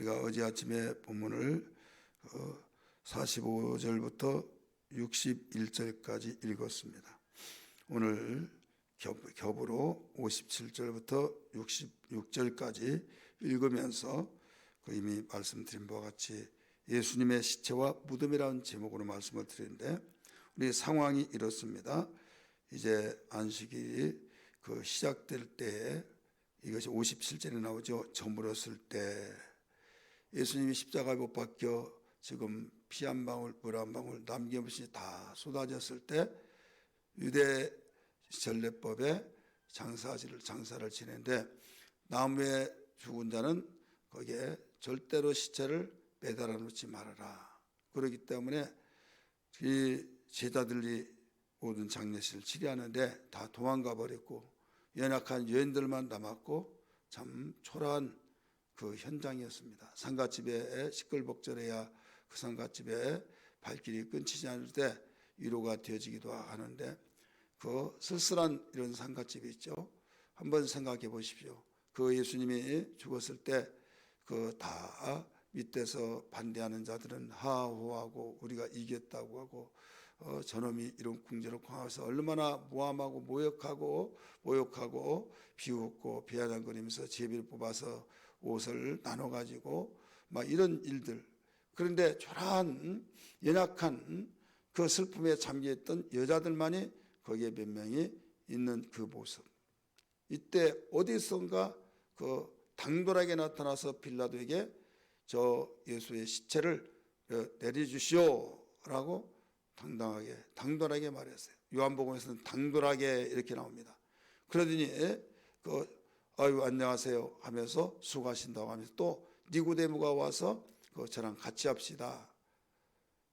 우리가 어제 아침에 본문을 45절부터 61절까지 읽었습니다. 오늘 겹으로 57절부터 66절까지 읽으면서 이미 말씀드린 바와 같이 예수님의 시체와 무덤이라는 제목으로 말씀을 드리는데, 우리 상황이 이렇습니다. 이제 안식일이 시작될 때에 이것이 57절에 나오죠. 저물었을 때 예수님이 십자가에 못 박혀 지금 피 한 방울 물 한 방울 남김없이 다 쏟아졌을 때 유대 전례법에 장사를 지내는데, 나무에 죽은 자는 거기에 절대로 시체를 매달아 놓지 말아라. 그렇기 때문에 이 제자들이 모든 장례식을 치료하는데 다 도망가 버렸고 연약한 여인들만 남았고 참 초라한 그 현장이었습니다. 상갓집에 시끌벅적해야 그 상갓집에 발길이 끊기지 않을 때 위로가 되어지기도 하는데, 그 쓸쓸한 이런 상갓집이 있죠. 한번 생각해 보십시오. 그 예수님이 죽었을 때 다 밑에서 반대하는 자들은 하호하고 우리가 이겼다고 하고 저놈이 이런 궁전을 광화해서 얼마나 모함하고 모욕하고 비웃고 비아냥거리면서 제비를 뽑아서 옷을 나눠 가지고 막 이런 일들. 그런데 초라한 연약한 그 슬픔에 잠겨있던 여자들만이 거기에 몇 명이 있는 그 모습. 이때 어디선가 당돌하게 나타나서 빌라도에게 저 예수의 시체를 내려주시오라고 당돌하게 말했어요. 요한복음에서는 당돌하게 이렇게 나옵니다. 그러더니 아유 안녕하세요 하면서 수고하신다고 하면서 또 니고데모가 와서 저랑 같이 합시다.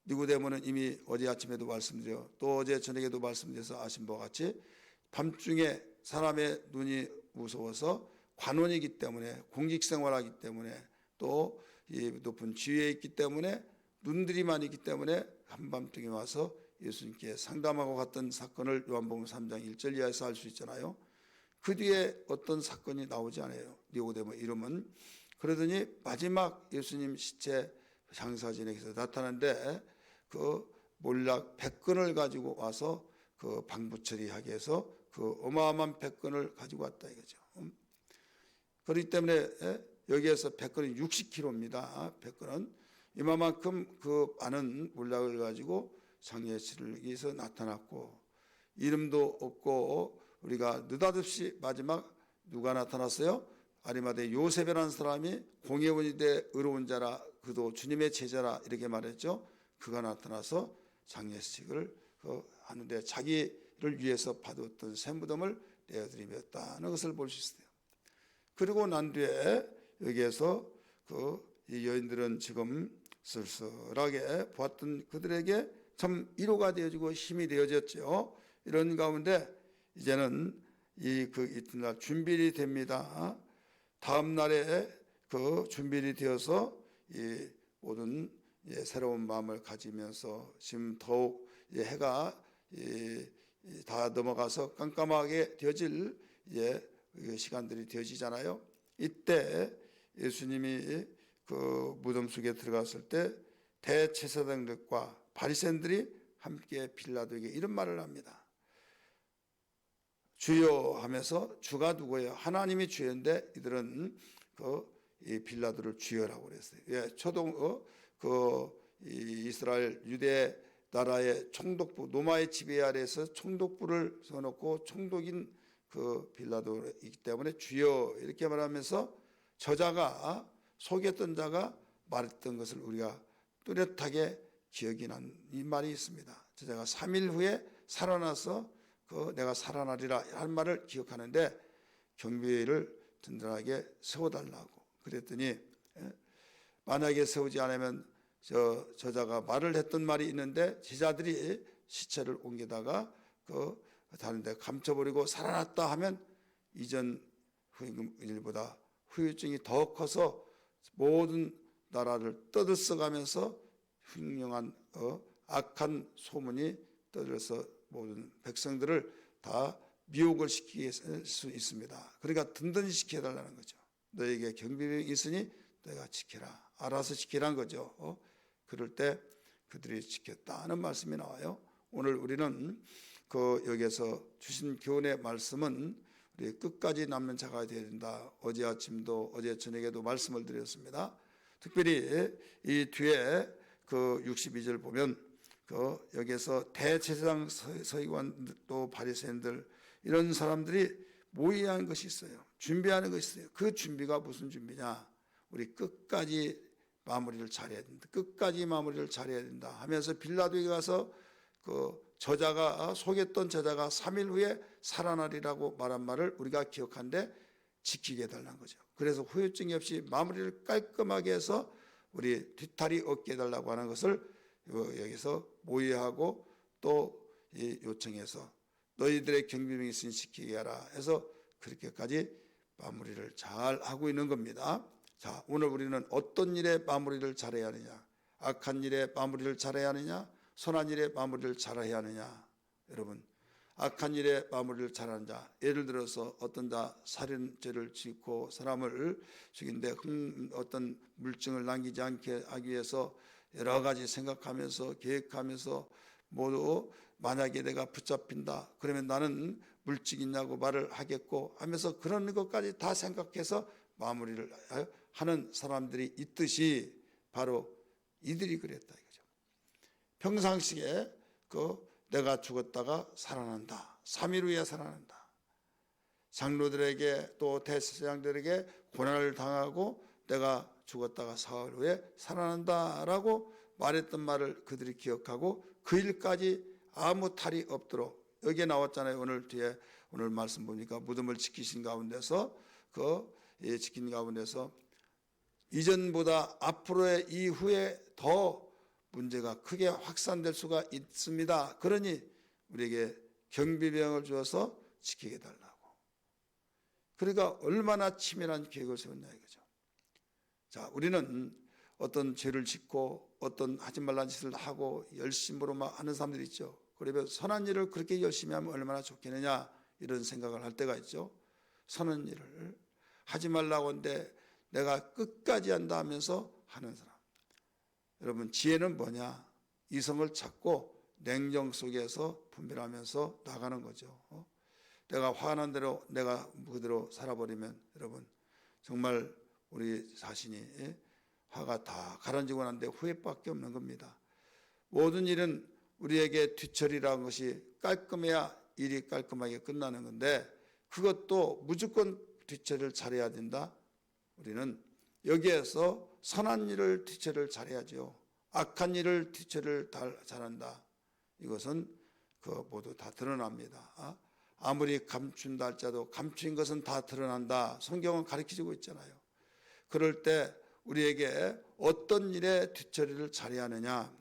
니고데모는 이미 어제 아침에도 말씀드려 또 어제 저녁에도 말씀드려서 아신 바와 같이 밤중에 사람의 눈이 무서워서 관원이기 때문에 공직생활하기 때문에 또 이 높은 지위에 있기 때문에 눈들이 많이 있기 때문에 한밤중에 와서 예수님께 상담하고 갔던 사건을 요한복음 3장 1절 이하에서 알 수 있잖아요. 그 뒤에 어떤 사건이 나오지 않아요. 니고데모 이름은. 그러더니 마지막 예수님 시체 장사진에게서 나타났는데 몰락 100근을 가지고 와서 방부 처리하게 해서 어마어마한 100근을 가지고 왔다 이거죠. 그렇기 때문에 여기에서 100근은 60kg입니다. 100근은 이만큼 많은 몰락을 가지고 장례식을 위해서 나타났고, 이름도 없고 우리가 느닷없이 마지막 누가 나타났어요? 아리마대 요셉이라는 사람이 공예원이 돼 의로운 자라 그도 주님의 제자라 이렇게 말했죠. 그가 나타나서 장례식을 하는데 자기를 위해서 받았던 샘무덤을 내어드리었다는 것을 볼 수 있어요. 그리고 난 뒤에 여기에서 이 여인들은 지금 쓸쓸하게 보았던 그들에게 참 위로가 되어지고 힘이 되어졌죠. 이런 가운데 이제는 이튿날 준비이 됩니다. 다음 날에 준비이 되어서 이 모든 새로운 마음을 가지면서 지금 더욱 해가 다 넘어가서 깜깜하게 되어질 시간들이 되어지잖아요. 이때 예수님이 무덤 속에 들어갔을 때 대제사장들과 바리새인들이 함께 빌라도에게 이런 말을 합니다. 주여 하면서, 주가 누구예요? 하나님이 주인데 이들은 이 빌라도를 주여라고 그랬어요. 이스라엘 유대 나라의 총독부 노마의 지배 아래에서 총독부를 세워놓고 총독인 빌라도이기 때문에 주여 이렇게 말하면서 저자가 속였던 자가 말했던 것을 우리가 뚜렷하게 기억이 난 이 말이 있습니다. 저자가 3일 후에 살아나서 내가 살아나리라 한 말을 기억하는데 경비를 든든하게 세워달라고 그랬더니 만약에 세우지 않으면 저자가 말을 했던 말이 있는데 제자들이 시체를 옮기다가 다른 데 감춰버리고 살아났다 하면 이전 일보다 후유증이 더 커서 모든 나라를 떠들썩하면서 흉흉한 악한 소문이 떠들어서 모든 백성들을 다 미혹을 시킬 수 있습니다. 그러니까 든든히 시켜달라는 거죠. 너에게 경비병이 있으니 내가 지키라. 알아서 지키란 거죠. 그럴 때 그들이 지켰다는 말씀이 나와요. 오늘 우리는 여기에서 주신 교훈의 말씀은 우리 끝까지 남는 자가 되어야 된다. 어제 아침도 어제 저녁에도 말씀을 드렸습니다. 특별히 이 뒤에 62절 보면 여기에서 대제사장 서기관 또 바리새인들 이런 사람들이 모의하는 것이 있어요. 준비하는 것이 있어요. 그 준비가 무슨 준비냐? 우리 끝까지 마무리를 잘해야 된다. 끝까지 마무리를 잘해야 된다 하면서 빌라도에게 가서 속였던 저자가 3일 후에 살아나리라고 말한 말을 우리가 기억하는데 지키게 해달라는 거죠. 그래서 후유증이 없이 마무리를 깔끔하게 해서 우리 뒤탈이 없게 해달라고 하는 것을 여기서 모의하고 또 요청해서 너희들의 경비병이 있으니 지키게 하라 해서 그렇게까지 마무리를 잘 하고 있는 겁니다. 자, 오늘 우리는 어떤 일에 마무리를 잘해야 하느냐? 악한 일에 마무리를 잘해야 하느냐? 선한 일에 마무리를 잘해야 하느냐? 여러분, 악한 일에 마무리를 잘하는 자, 예를 들어서 어떤 자 살인죄를 짓고 사람을 죽인데 어떤 물증을 남기지 않게 하기 위해서 여러 가지 생각하면서 계획하면서 모두 만약에 내가 붙잡힌다 그러면 나는 물증 있냐고 말을 하겠고 하면서 그런 것까지 다 생각해서 마무리를 하는 사람들이 있듯이 바로 이들이 그랬다 이거죠. 평상시에 내가 죽었다가 살아난다. 3일 후에 살아난다. 장로들에게 또 대제사장들에게 고난을 당하고 내가 죽었다가 사흘 후에 살아난다라고 말했던 말을 그들이 기억하고 그 일까지 아무 탈이 없도록 여기에 나왔잖아요. 오늘 뒤에 오늘 말씀 보니까 무덤을 지키신 가운데서 지킨 가운데서 이전보다 앞으로의 이후에 더 문제가 크게 확산될 수가 있습니다. 그러니 우리에게 경비병을 주어서 지키게 달라고. 그러니까 얼마나 치밀한 계획을 세웠냐 이거죠. 자, 우리는 어떤 죄를 짓고 어떤 하지 말라는 짓을 하고 열심으로 막 하는 사람들이 있죠. 그러면 선한 일을 그렇게 열심히 하면 얼마나 좋겠느냐 이런 생각을 할 때가 있죠. 선한 일을 하지 말라고 하는데 내가 끝까지 한다 하면서 하는 사람. 여러분, 지혜는 뭐냐? 이성을 찾고 냉정 속에서 분별하면서 나가는 거죠. 내가 화난 대로 내가 그대로 살아버리면 여러분 정말 우리 자신이 화가 다 가라앉고 난데 후회밖에 없는 겁니다. 모든 일은 우리에게 뒤처리라는 것이 깔끔해야 일이 깔끔하게 끝나는 건데 그것도 무조건 뒤처리를 잘해야 된다. 우리는 여기에서 선한 일을 뒤처리를 잘해야죠. 악한 일을 뒤처리를 잘한다. 이것은 모두 다 드러납니다. 아무리 감춘다 할지라도 감춘 것은 다 드러난다. 성경은 가르쳐주고 있잖아요. 그럴 때 우리에게 어떤 일에 뒤처리를 잘해야 하느냐?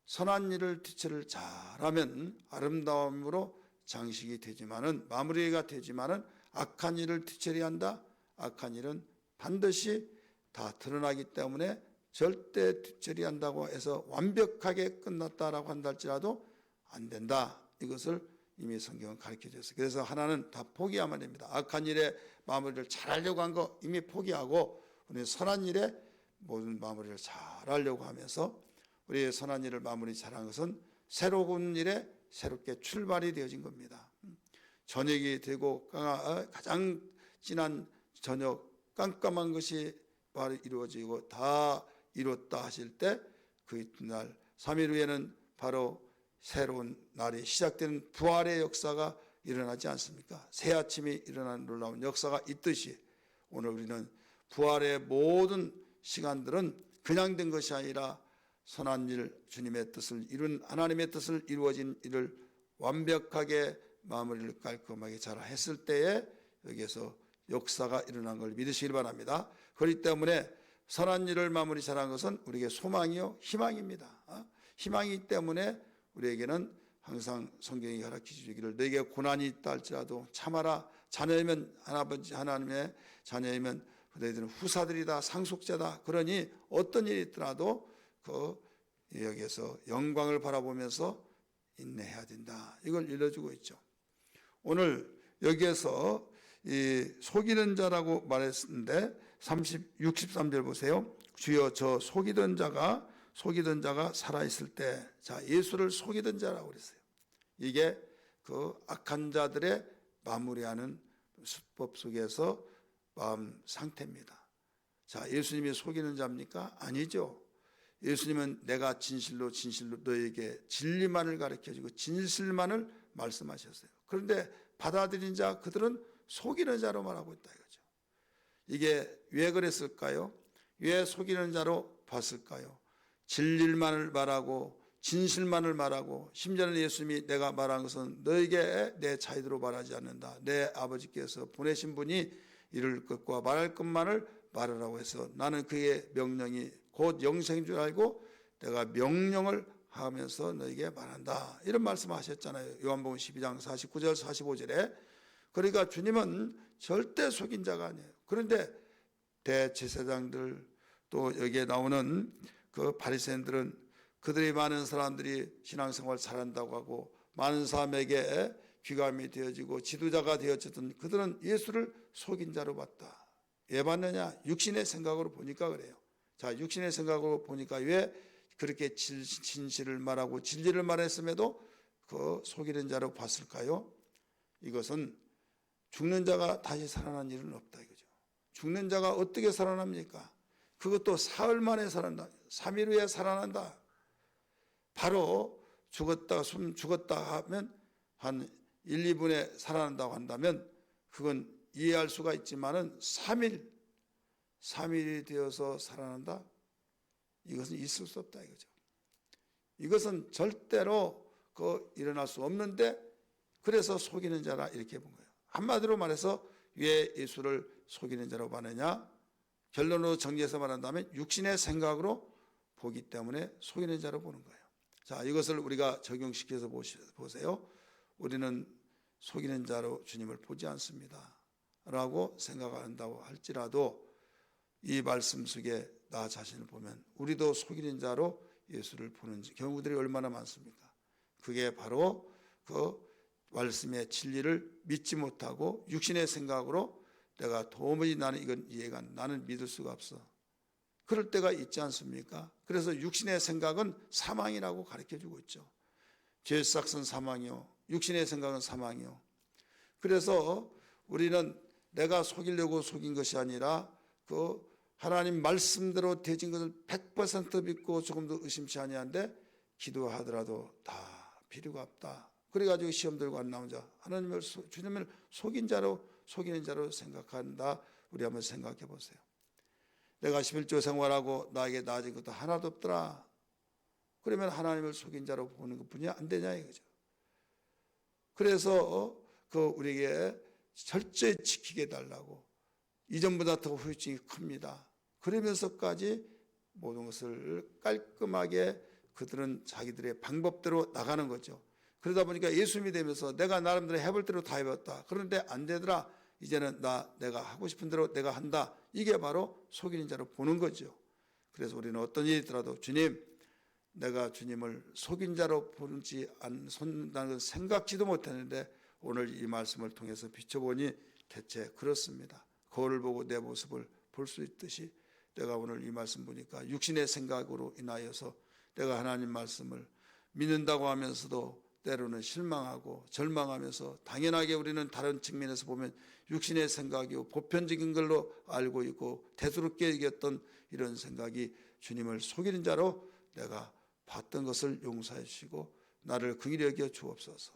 선한 일을 뒤처리를 잘하면 아름다움으로 장식이 되지만은 마무리가 되지만은 악한 일을 뒤처리한다. 악한 일은 반드시 다 드러나기 때문에 절대 뒤처리한다고 해서 완벽하게 끝났다라고 한다 할지라도 안 된다. 이것을 이미 성경은 가르쳐 줬어요. 그래서 하나는 다 포기하면 됩니다. 악한 일에 마무리를 잘하려고 한 거 이미 포기하고 우리 선한 일에 모든 마무리를 잘하려고 하면서 우리의 선한 일을 마무리 잘한 것은 새로운 일에 새롭게 출발이 되어진 겁니다. 저녁이 되고 가장 진한 저녁 깜깜한 것이 바로 이루어지고 다 이뤘다 하실 때 그 이튿날 3일 후에는 바로 새로운 날이 시작되는 부활의 역사가 일어나지 않습니까? 새 아침이 일어나는 놀라운 역사가 있듯이 오늘 우리는 부활의 모든 시간들은 그냥 된 것이 아니라 선한 일, 주님의 뜻을 이룬 하나님의 뜻을 이루어진 일을 완벽하게 마무리를 깔끔하게 잘 했을 때에 여기에서 역사가 일어난 걸 믿으시길 바랍니다. 그렇기 때문에 선한 일을 마무리 잘한 것은 우리에게 소망이요 희망입니다. 희망이기 때문에 우리에게는 항상 성경이 가르쳐 주기를 너에게 고난이 있다 할지라도 참아라. 자녀이면 하나님의 자녀이면 너희들은 후사들이다 상속자다. 그러니 어떤 일이 있더라도 여기에서 영광을 바라보면서 인내해야 된다. 이걸 일러주고 있죠. 오늘 여기에서 이 속이는 자라고 말했는데 63절 보세요. 주여 저 속이던 자가 살아있을 때, 자, 예수를 속이던 자라고 그랬어요. 이게 그 악한 자들의 마무리하는 수법 속에서 마음 상태입니다. 자, 예수님이 속이는 자입니까? 아니죠. 예수님은 내가 진실로 너에게 진리만을 가르쳐주고 진실만을 말씀하셨어요. 그런데 받아들인 자, 그들은 속이는 자로 말하고 있다 이거죠. 이게 왜 그랬을까요? 왜 속이는 자로 봤을까요? 진리만을 말하고 진실만을 말하고, 심지어는 예수님이 내가 말한 것은 너에게 내 차이대로 말하지 않는다. 내 아버지께서 보내신 분이 이룰 것과 말할 것만을 말하라고 해서 나는 그의 명령이 곧 영생인 줄 알고 내가 명령을 하면서 너에게 말한다. 이런 말씀하셨잖아요. 요한복음 12장 49절 45절에. 그러니까 주님은 절대 속인 자가 아니에요. 그런데 대제사장들, 또 여기에 나오는 그 바리새인들은 그들이 많은 사람들이 신앙생활 잘한다고 하고 많은 사람에게 귀감이 되어지고 지도자가 되어졌던 그들은 예수를 속인 자로 봤다. 왜 봤느냐? 육신의 생각으로 보니까 그래요. 자, 육신의 생각으로 보니까 왜 그렇게 진실을 말하고 진리를 말했음에도 그 속이는 자로 봤을까요? 이것은 죽는 자가 다시 살아난 일은 없다 이거죠. 죽는 자가 어떻게 살아납니까? 그것도 사흘 만에 살아난다. 3일 후에 살아난다. 바로 죽었다 하면 한 1, 2분에 살아난다고 한다면 그건 이해할 수가 있지만은 3일이 되어서 살아난다? 이것은 있을 수 없다 이거죠. 이것은 절대로 일어날 수 없는데, 그래서 속이는 자라 이렇게 본 거예요. 한마디로 말해서 왜 예수를 속이는 자로 봤느냐? 결론으로 정리해서 말한다면 육신의 생각으로 보기 때문에 속이는 자로 보는 거예요. 자, 이것을 우리가 적용시켜서 보세요. 우리는 속이는 자로 주님을 보지 않습니다 라고 생각한다고 할지라도 이 말씀 속에 나 자신을 보면 우리도 속이는 자로 예수를 보는 경우들이 얼마나 많습니까? 그게 바로 그 말씀의 진리를 믿지 못하고 육신의 생각으로 내가 도무지 나는 이건 이해가 나는 믿을 수가 없어. 그럴 때가 있지 않습니까? 그래서 육신의 생각은 사망이라고 가르쳐주고 있죠. 죄의 삭은 사망이요, 육신의 생각은 사망이요. 그래서 우리는 내가 속이려고 속인 것이 아니라 그 하나님 말씀대로 되진 것을 100% 믿고 조금도 의심치 아니한데 기도하더라도 다 필요가 없다. 그래가지고 시험 들고 안 나온 자, 하나님을 주님을 속이는 자로 생각한다. 우리 한번 생각해 보세요. 내가 11조 생활하고 나에게 나아진 것도 하나도 없더라. 그러면 하나님을 속인 자로 보는 것뿐이 안 되냐 이거죠. 그래서 우리에게 철저히 지키게 해달라고, 이전보다 더 후유증이 큽니다. 그러면서까지 모든 것을 깔끔하게 그들은 자기들의 방법대로 나가는 거죠. 그러다 보니까 예수님이 되면서 내가 나름대로 해볼 대로 다 해봤다. 그런데 안 되더라. 이제는 내가 하고 싶은 대로 내가 한다. 이게 바로 속이는 자로 보는 거죠. 그래서 우리는 어떤 일이 있더라도 주님, 내가 주님을 속인 자로 보는지 않는다는 생각지도 못했는데 오늘 이 말씀을 통해서 비춰보니 대체 그렇습니다. 거울을 보고 내 모습을 볼 수 있듯이 내가 오늘 이 말씀 보니까 육신의 생각으로 인하여서 내가 하나님 말씀을 믿는다고 하면서도 때로는 실망하고 절망하면서, 당연하게 우리는 다른 측면에서 보면 육신의 생각이고 보편적인 걸로 알고 있고 대수롭게 여겼던 이런 생각이 주님을 속이는 자로 내가 봤던 것을 용서해 주시고 나를 긍휼히 여겨 주옵소서.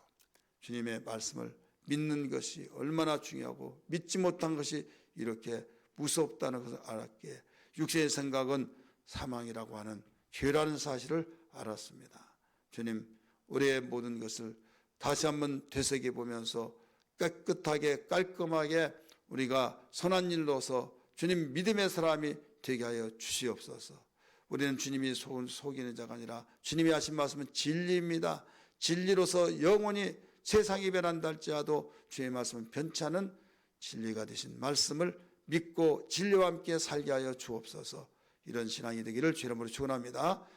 주님의 말씀을 믿는 것이 얼마나 중요하고 믿지 못한 것이 이렇게 무섭다는 것을 알았기에 육신의 생각은 사망이라고 하는 죄라는 사실을 알았습니다. 주님, 우리의 모든 것을 다시 한번 되새겨보면서 깨끗하게 깔끔하게 우리가 선한 일로서 주님 믿음의 사람이 되게 하여 주시옵소서. 우리는 주님이 속이는 자가 아니라 주님이 하신 말씀은 진리입니다. 진리로서 영원히 세상이 변한다 할지라도 주의 말씀은 변치 않은 진리가 되신 말씀을 믿고 진리와 함께 살게 하여 주옵소서. 이런 신앙이 되기를 주의 이름으로 축원합니다.